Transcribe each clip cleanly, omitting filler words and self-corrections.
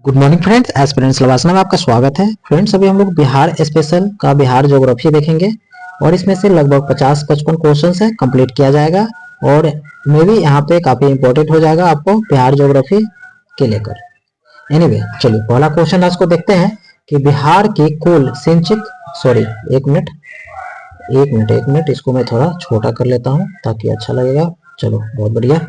Good morning friends, aspirants लवासना में आपका स्वागत है। फ्रेंड्स, अभी हम लोग बिहार स्पेशल का बिहार ज्योग्राफी देखेंगे और इसमें से लगभग 50-55 क्वेश्चन है कंप्लीट किया जाएगा और मे भी यहाँ पे काफी इंपॉर्टेंट हो जाएगा आपको बिहार ज्योग्राफी के लेकर। एनीवे, चलिए पहला क्वेश्चन आज को देखते हैं कि बिहार की कुल सिंचित सॉरी एक मिनट इसको मैं थोड़ा छोटा कर लेता हूँ ताकि अच्छा लगेगा। चलो, बहुत बढ़िया।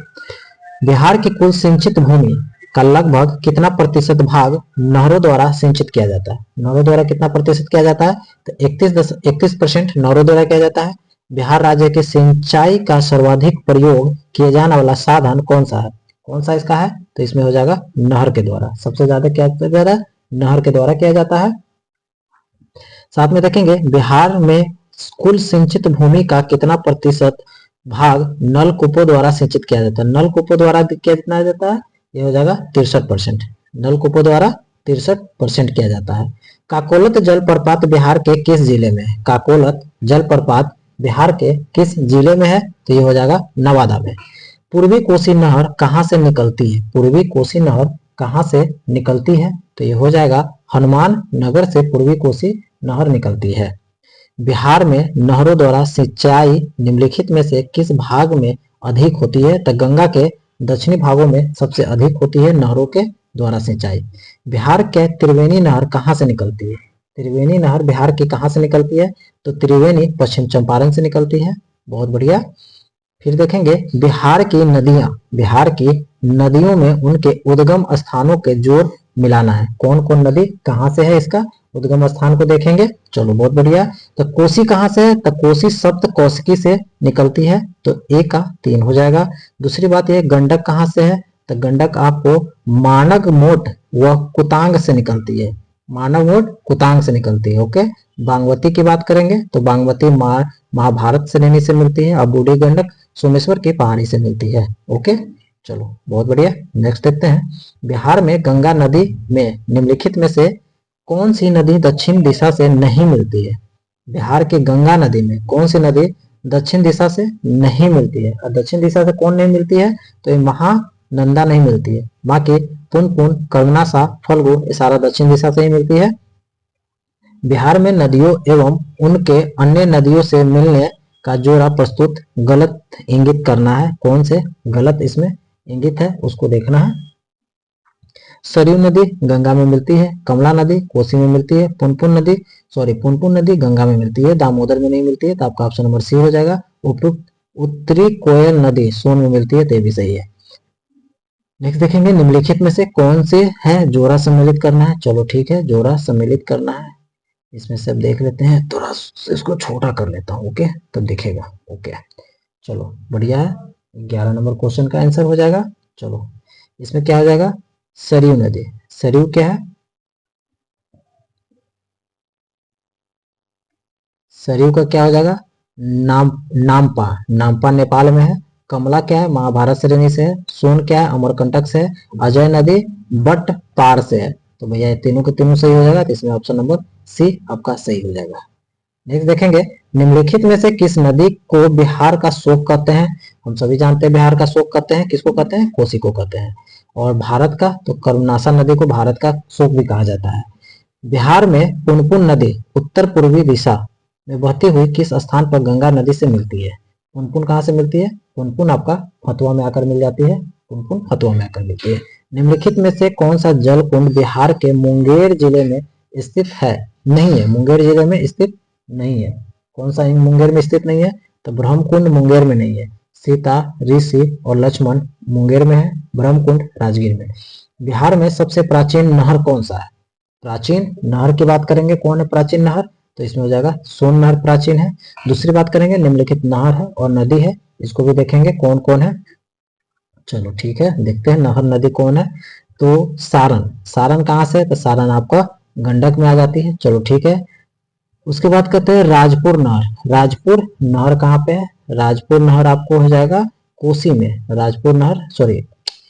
बिहार की कुल सिंचित भूमि का लगभग कितना प्रतिशत भाग नहरों द्वारा सिंचित किया जाता है? नहरों द्वारा कितना प्रतिशत किया जाता है? तो 31% नहरों द्वारा किया जाता है। बिहार राज्य की सिंचाई का सर्वाधिक प्रयोग किए जाने वाला साधन कौन सा है? कौन सा इसका है? तो इसमें हो जाएगा नहर के द्वारा। सबसे ज्यादा क्या किया जाता है? नहर के द्वारा किया जाता है। साथ में देखेंगे बिहार में कुल सिंचित भूमि का कितना प्रतिशत भाग नलकूपों द्वारा सिंचित किया जाता है? नलकूपों द्वारा किया जाता है, ये हो जाएगा 63%। नलकूपों द्वारा 63% किया जाता है। काकोलत जलप्रपात बिहार के किस जिले में है? काकोलत जलप्रपात बिहार के किस जिले में है? तो ये हो जाएगा नवादा में। पूर्वी कोसी नहर कहाँ से निकलती है? पूर्वी कोसी नहर कहाँ से निकलती है? तो ये हो जाएगा हनुमान नगर से पूर्वी कोसी नहर निकलती है। बिहार में नहरों द्वारा सिंचाई निम्नलिखित में से किस भाग में अधिक होती है? तो गंगा के दक्षिणी भागों में सबसे अधिक होती है नहरों के द्वारा सिंचाई। बिहार के त्रिवेणी नहर कहाँ से निकलती है? त्रिवेणी नहर बिहार की कहाँ से निकलती है? तो त्रिवेणी पश्चिम चंपारण से निकलती है। बहुत बढ़िया। फिर देखेंगे बिहार की नदियों में उनके उद्गम स्थानों के जोड़ मिलाना है। कौन कौन नदी कहाँ से है, इसका उद्गम स्थान को देखेंगे। चलो, बहुत बढ़िया। तो कोसी कहाँ से है? तो कोसी सप्त कौशिकी से निकलती है, तो ए का 3 हो जाएगा। दूसरी बात ये गंडक कहाँ से है? तो गंडक आपको मानग मोट व कुतांग से निकलती है। मानव मोट कुतांग से निकलती है। ओके। बागमती की बात करेंगे तो बागमती महाभारत श्रेणी से मिलती है और बूढ़ी गंडक सोमेश्वर की पहाड़ी से मिलती है। ओके, चलो बहुत बढ़िया। नेक्स्ट देखते हैं, बिहार में गंगा नदी में निम्नलिखित में से कौन सी नदी दक्षिण दिशा से नहीं मिलती है? बिहार की गंगा नदी में कौन सी नदी दक्षिण दिशा से नहीं मिलती है? और दक्षिण दिशा से कौन नहीं मिलती है? तो ये महानंदा नहीं मिलती है। बाकी पुनपुन, कर्मनाशा, फल्गु ये सारा दक्षिण दिशा से ही मिलती है। बिहार में नदियों एवं उनके अन्य नदियों से मिलने का जोड़ा प्रस्तुत गलत इंगित करना है। कौन से गलत इसमें इंगित है उसको देखना है। सरयू नदी गंगा में मिलती है, कमला नदी कोसी में मिलती है, पुनपुन नदी गंगा में मिलती है, दामोदर में नहीं मिलती है। तो आपका ऑप्शन नंबर सी हो जाएगा। उत्तरी कोयल नदी सोन में मिलती है, तो ये भी सही है। नेक्स्ट देखेंगे निम्नलिखित में से कौन से है जोड़ा सम्मिलित करना है। चलो ठीक है, जोड़ा सम्मिलित करना है। इसमें से अब देख लेते हैं, थोड़ा इसको छोटा कर लेता हूँ। ओके, तब दिखेगा। ओके, चलो बढ़िया है। 11 नंबर क्वेश्चन का आंसर हो जाएगा। चलो, इसमें क्या हो जाएगा? सरयू नदी। सरयू क्या है? सरयू का क्या हो जाएगा? नामपा नेपाल में है। कमला क्या है? महाभारत श्रेणी से है। सोन क्या है? अमरकंटक से है। अजय नदी बट पार से है। तो भैया ये तीनों के तीनों सही हो जाएगा। तो इसमें ऑप्शन नंबर सी आपका सही हो जाएगा। नेक्स्ट देखेंगे, निम्नलिखित में से किस नदी को बिहार का शोक कहते हैं? हम सभी जानते हैं बिहार का शोक कहते हैं, किसको कहते हैं? कोसी को कहते हैं। और भारत का तो कर्मनाशा नदी को भारत का शोक भी कहा जाता है। बिहार में पुनपुन नदी उत्तर पूर्वी दिशा में बहती हुई किस स्थान पर गंगा नदी से मिलती है? पुनपुन कहाँ से मिलती है? पुनपुन आपका फतुआ में आकर मिल जाती है। पुनपुन फतुआ में आकर मिलती है। निम्नलिखित में से कौन सा जल कुंड बिहार के मुंगेर जिले में स्थित है? नहीं है, मुंगेर जिले में स्थित नहीं है। कौन सा मुंगेर में स्थित नहीं है? तो ब्रह्मकुंड मुंगेर में नहीं है। सीता, ऋषि और लक्ष्मण मुंगेर में है, ब्रह्मकुंड राजगीर में। बिहार में सबसे प्राचीन नहर कौन सा है? प्राचीन नहर की बात करेंगे, कौन है प्राचीन नहर? तो इसमें हो जाएगा सोन नहर प्राचीन है। दूसरी बात करेंगे, निम्नलिखित नहर है और नदी है, इसको भी देखेंगे कौन कौन है। चलो ठीक है, देखते हैं नहर नदी कौन है। तो सारण कहाँ से? तो सारण आपका गंडक में आ जाती है। चलो ठीक है। उसके बाद कहते हैं राजपुर नहर। राजपुर नहर कहाँ पे है? राजपुर नहर आपको हो जाएगा कोसी में। राजपुर नहर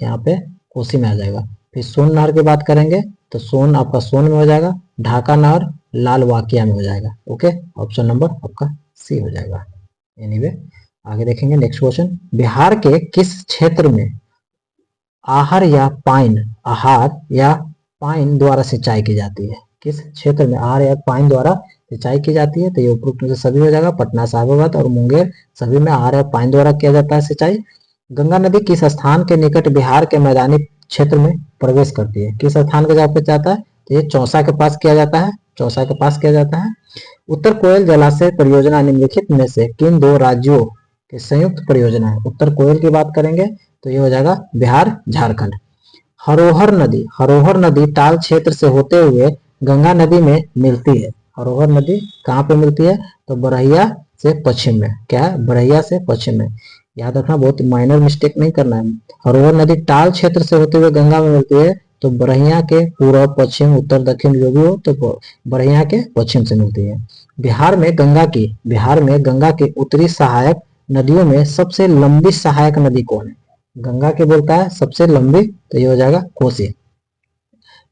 यहाँ पे कोसी में आ जाएगा। फिर सोन नहर की बात करेंगे तो सोन आपका सोन में हो जाएगा। ढाका नहर लाल वाकिया में हो जाएगा। ओके, ऑप्शन नंबर आपका सी हो जाएगा। एनीवे, आगे देखेंगे नेक्स्ट क्वेश्चन, बिहार के किस क्षेत्र में आहार या पाइन द्वारा सिंचाई की जाती है? किस क्षेत्र में आर या पाइन द्वारा सिंचाई की जाती है? तो ये उपरोक्त में से सभी हो जाएगा, पटना, साहिबाबाद और मुंगेर, सभी में आर या पाइन द्वारा किया जाता है सिंचाई। गंगा नदी किस स्थान के निकट बिहार के मैदानी क्षेत्र में प्रवेश करती है? किस स्थान के जहाँ पे जाता है? तो ये चौसा के पास किया जाता है, चौसा के पास किया जाता है। उत्तर कोयल जलाशय परियोजना निम्नलिखित में से किन दो राज्यों की संयुक्त परियोजना है? उत्तर कोयल की बात करेंगे तो ये हो जाएगा बिहार, झारखंड। हरोहर नदी ताल क्षेत्र से होते हुए गंगा नदी में मिलती है। हरोहर नदी कहाँ पे मिलती है? तो बरहिया से पश्चिम में। क्या है? बरहिया से पश्चिम में। याद रखना, बहुत माइनर मिस्टेक नहीं करना है। हरोहर नदी ताल क्षेत्र से होते हुए गंगा में मिलती है, तो बरहिया के पूर्व, पश्चिम, उत्तर, दक्षिण जो भी हो, तो बरहिया के पश्चिम से मिलती है। बिहार में गंगा की उत्तरी सहायक नदियों में सबसे लंबी सहायक नदी कौन है? गंगा के बोलता है सबसे लंबी, तो ये हो जाएगा कोसी।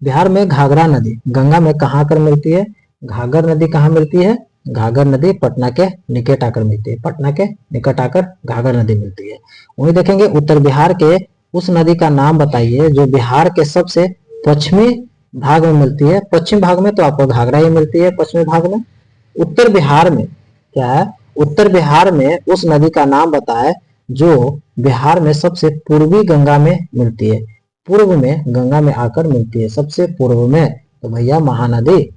बिहार में घाघरा नदी गंगा में कहाँ आकर मिलती है? घाघर नदी कहाँ मिलती है? घाघर नदी पटना के निकट आकर मिलती है, पटना के निकट आकर घाघर नदी मिलती है। वहीं देखेंगे उत्तर बिहार के उस नदी का नाम बताइए जो बिहार के सबसे पश्चिमी भाग में मिलती है। पश्चिम भाग में तो आपको घाघरा ही मिलती है, पश्चिमी भाग में। उत्तर बिहार में क्या है? उत्तर बिहार में उस नदी का नाम बताए जो बिहार में सबसे पूर्वी गंगा में मिलती है, पूर्व में गंगा में आकर मिलती है, सबसे पूर्व में। तो भैया महानदी।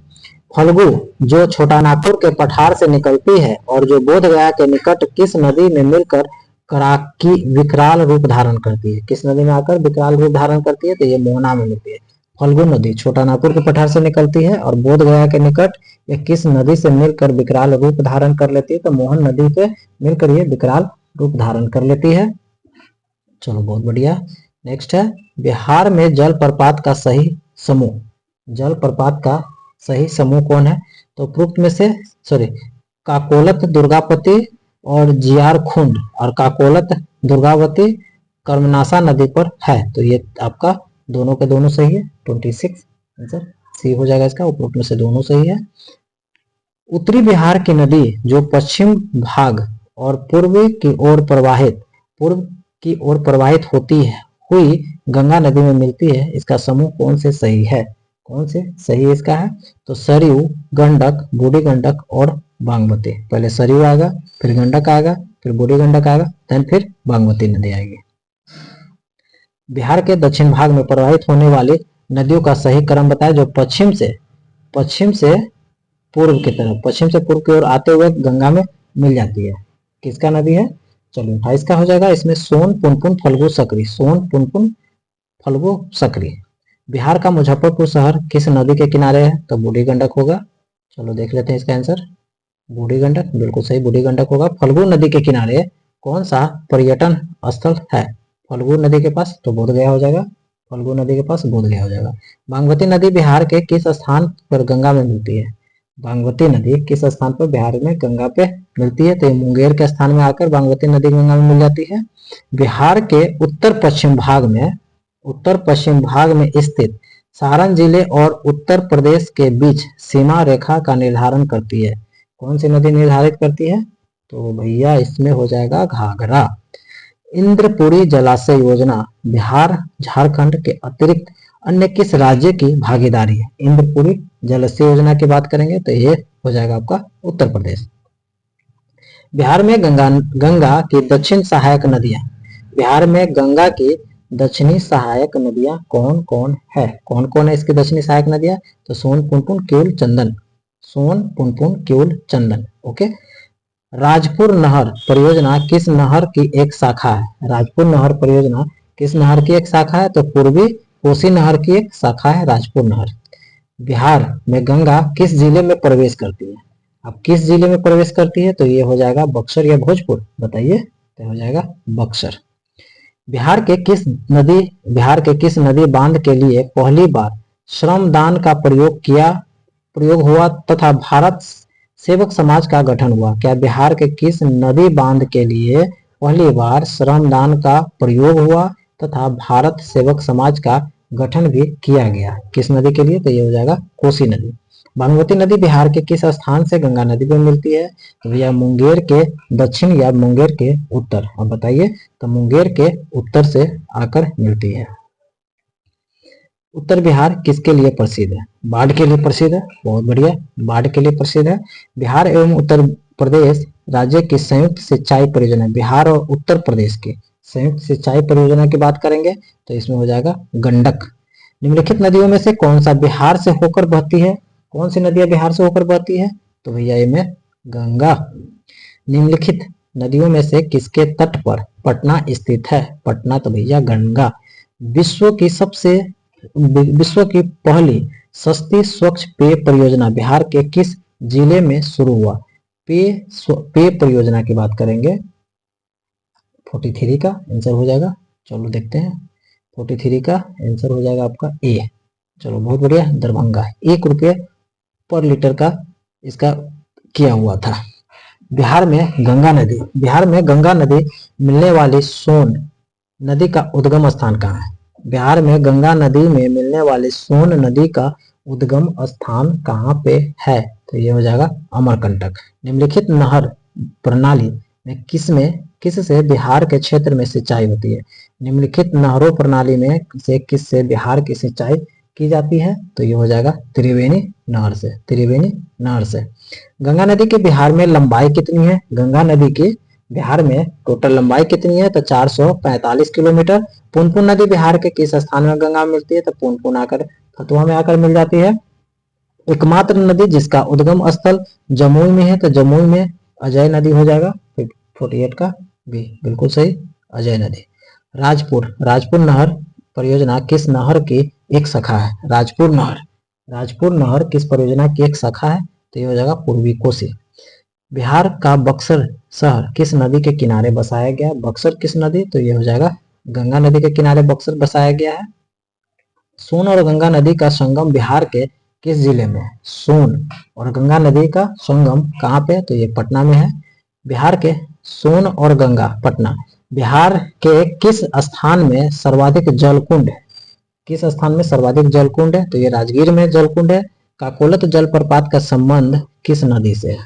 फल्गु जो छोटा नागपुर के पठार से निकलती है और जो बोध गया के निकट किस नदी में मिलकर कराकी विकराल रूप धारण करती है? किस नदी में आकर विकराल रूप धारण करती है? तो ये मोहना में मिलती है। फल्गु नदी छोटा नागपुर के पठार से निकलती है और बोध गया के निकट ये किस नदी से मिलकर विकराल रूप धारण कर लेती है? तो मोहन नदी से मिलकर ये विकराल रूप धारण कर लेती है। चलो बहुत बढ़िया। नेक्स्ट है बिहार में जलप्रपात का सही समूह। जलप्रपात का सही समूह कौन है? तो उपरोक्त में से काकोलत, दुर्गावती और जियारकुंड, और काकोलत, दुर्गावती कर्मनासा नदी पर है। तो ये आपका दोनों के दोनों सही है। 26 आंसर सी हो जाएगा इसका, उपरोक्त में से दोनों सही है। उत्तरी बिहार की नदी जो पश्चिम भाग और पूर्व की ओर प्रवाहित होती है हुई गंगा नदी में मिलती है, इसका समूह कौन से सही है? कौन से सही इसका है? तो सरयू, गंडक, बूढ़ी गंडक और बागमती। पहले सरयू आएगा, फिर गंडक आएगा, फिर बूढ़ी गंडक आएगा, देन फिर बागमती नदी आएगी। बिहार के दक्षिण भाग में प्रवाहित होने वाली नदियों का सही क्रम बताएं जो पश्चिम से पूर्व की तरफ, पश्चिम से पूर्व की ओर आते हुए गंगा में मिल जाती है। किसका नदी है? चलो 28 का हो जाएगा। इसमें सोन, पुनपुन, फल्गु, सकरी। सोन, पुनपुन, फल्गु, सकरी। बिहार का मुजफ्फरपुर शहर किस नदी के किनारे है? तो बूढ़ी गंडक होगा। चलो देख लेते हैं इसका आंसर। बूढ़ी गंडक बिल्कुल सही, बूढ़ी गंडक होगा। फल्गु नदी के किनारे कौन सा पर्यटन स्थल है? फल्गु नदी के पास, तो बोध गया हो जाएगा। फल्गु नदी के पास बोध गया हो जाएगा। बागमती नदी बिहार के किस स्थान पर गंगा में मिलती है? बागमती नदी किस स्थान पर बिहार में गंगा पे मिलती है? तो मुंगेर के स्थान में आकर बागमती नदी गंगा में मिल जाती है। बिहार के उत्तर पश्चिम भाग में स्थित सारण जिले और उत्तर प्रदेश के बीच सीमा रेखा का निर्धारण करती है। कौन सी नदी निर्धारित करती है? तो भैया इसमें हो जाएगा घाघरा। इंद्रपुरी जलाशय योजना बिहार, झारखंड के अतिरिक्त अन्य किस राज्य की भागीदारी है? इंद्रपुरी जलाशय योजना की बात करेंगे तो ये हो जाएगा आपका उत्तर प्रदेश। बिहार में गंगा की दक्षिण सहायक नदियां, बिहार में गंगा की दक्षिणी सहायक नदियां कौन कौन है? कौन कौन है इसकी दक्षिणी सहायक नदियां? तो सोन, पुनपुन, किऊल, चंदन। सोन, पुनपुन, किऊल, चंदन। ओके। राजपुर नहर परियोजना किस नहर की एक शाखा है? राजपुर नहर परियोजना किस नहर की एक शाखा है? तो पूर्वी कोसी नहर की एक शाखा है राजपुर नहर। बिहार में गंगा किस जिले में प्रवेश करती है? अब किस जिले में प्रवेश करती है? तो ये हो जाएगा बक्सर या भोजपुर, बताइए। तो हो जाएगा बक्सर। बिहार के किस नदी बांध के लिए पहली बार श्रमदान का प्रयोग हुआ तथा भारत सेवक समाज का गठन हुआ? क्या बिहार के किस नदी बांध के लिए पहली बार श्रमदान का प्रयोग हुआ तथा भारत सेवक समाज का गठन भी किया गया? किस नदी के लिए? तो ये हो जाएगा कोसी नदी। बागमती नदी बिहार के किस स्थान से गंगा नदी में मिलती है? तो भैया मुंगेर के दक्षिण या मुंगेर के उत्तर। अब बताइए। तो मुंगेर के उत्तर से आकर मिलती है। उत्तर बिहार किसके लिए प्रसिद्ध है? बाढ़ के लिए प्रसिद्ध है। बहुत बढ़िया, बाढ़ के लिए प्रसिद्ध है। बिहार एवं उत्तर प्रदेश राज्य की संयुक्त सिंचाई परियोजना, बिहार और उत्तर प्रदेश की संयुक्त सिंचाई परियोजना की बात करेंगे तो इसमें हो जाएगा गंडक। निम्नलिखित नदियों में से कौन सा बिहार से होकर बहती है? कौन सी नदियां बिहार से होकर बहती है? तो भैया इनमें गंगा। निम्नलिखित नदियों में से किसके तट पर पटना स्थित है? पटना तो भैया गंगा। विश्व की पहली सस्ती स्वच्छ पेय परियोजना बिहार के किस जिले में शुरू हुआ? पेय परियोजना की बात करेंगे 43 का आंसर हो जाएगा। चलो देखते हैं, 43 का आंसर हो जाएगा आपका ए। चलो बहुत बढ़िया, दरभंगा। 1 रुपये पर लीटर का इसका किया हुआ था। बिहार में गंगा नदी मिलने वाली सोन नदी का उद्गम स्थान कहाँ है? बिहार में गंगा नदी में मिलने वाली सोन नदी का उद्गम स्थान कहाँ पे है? तो ये हो जाएगा अमरकंटक। निम्नलिखित नहर प्रणाली में किस से बिहार के क्षेत्र में सिंचाई होती है? निम्नलिखित नहरों प्रणाली में से किस से बिहार की सिंचाई की जाती है? तो ये हो जाएगा त्रिवेणी नहर से। त्रिवेणी नहर से। गंगा नदी की बिहार में लंबाई कितनी है? गंगा नदी की बिहार में टोटल लंबाई कितनी है? तो 445 किलोमीटर। पुनपुन नदी बिहार के किस स्थान में गंगा मिलती है? तो पुनपुन आकर फतुहा में आकर मिल जाती है। एकमात्र नदी जिसका उद्गम स्थल जमुई में है, तो जमुई में अजय नदी हो जाएगा। 48 का बी बिल्कुल सही, अजय नदी। राजपुर नहर परियोजना किस नहर की एक शाखा है? राजपुर नहर किस परियोजना की एक शाखा है? तो ये हो जाएगा पूर्वी कोसी। बिहार का बक्सर शहर किस नदी के किनारे बसाया गया? बक्सर किस नदी? तो ये हो जाएगा गंगा नदी के किनारे बक्सर बसाया गया है। सोन और गंगा नदी का संगम बिहार के किस जिले में है? सोन और गंगा नदी का संगम कहाँ पे? तो ये पटना में है। बिहार के सोन और गंगा पटना। बिहार के किस स्थान में सर्वाधिक जलकुंड है? किस स्थान में सर्वाधिक जलकुंड है? तो ये राजगीर में जलकुंड है। काकोलत जलप्रपात का संबंध किस नदी से है?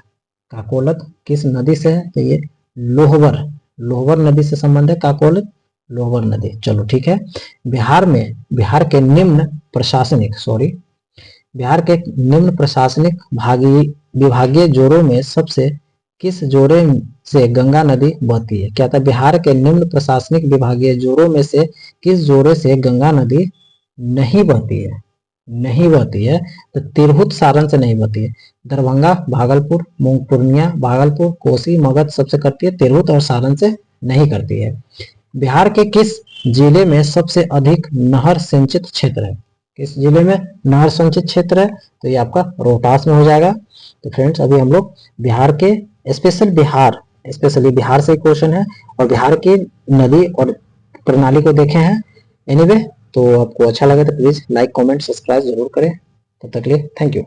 काकोलत किस नदी से है? तो ये लोहवर नदी से संबंध है काकोलत, लोहवर नदी। चलो ठीक है। बिहार के निम्न प्रशासनिक विभागीय जोड़ों में सबसे किस जोड़े से गंगा नदी बहती है? क्या था? बिहार के निम्न प्रशासनिक विभागीय जोड़ों में से किस जोड़े से गंगा नदी नहीं बहती है? तो तिरहुत सारण से नहीं बहती है। दरभंगा, भागलपुर, पूर्णिया, भागलपुर, कोसी, मगध सबसे करती है, तिरहुत और सारण से नहीं करती है। बिहार के किस जिले में सबसे अधिक नहर सिंचित क्षेत्र है? किस जिले में नहर सिंचित क्षेत्र है? तो ये आपका रोहतास में हो जाएगा। तो फ्रेंड्स अभी हम लोग बिहार के स्पेशली बिहार से क्वेश्चन है और बिहार की नदी और प्रणाली को देखे हैं। एनीवे तो आपको अच्छा लगे तो प्लीज लाइक, कमेंट, सब्सक्राइब जरूर करें। तब तक के लिए थैंक यू।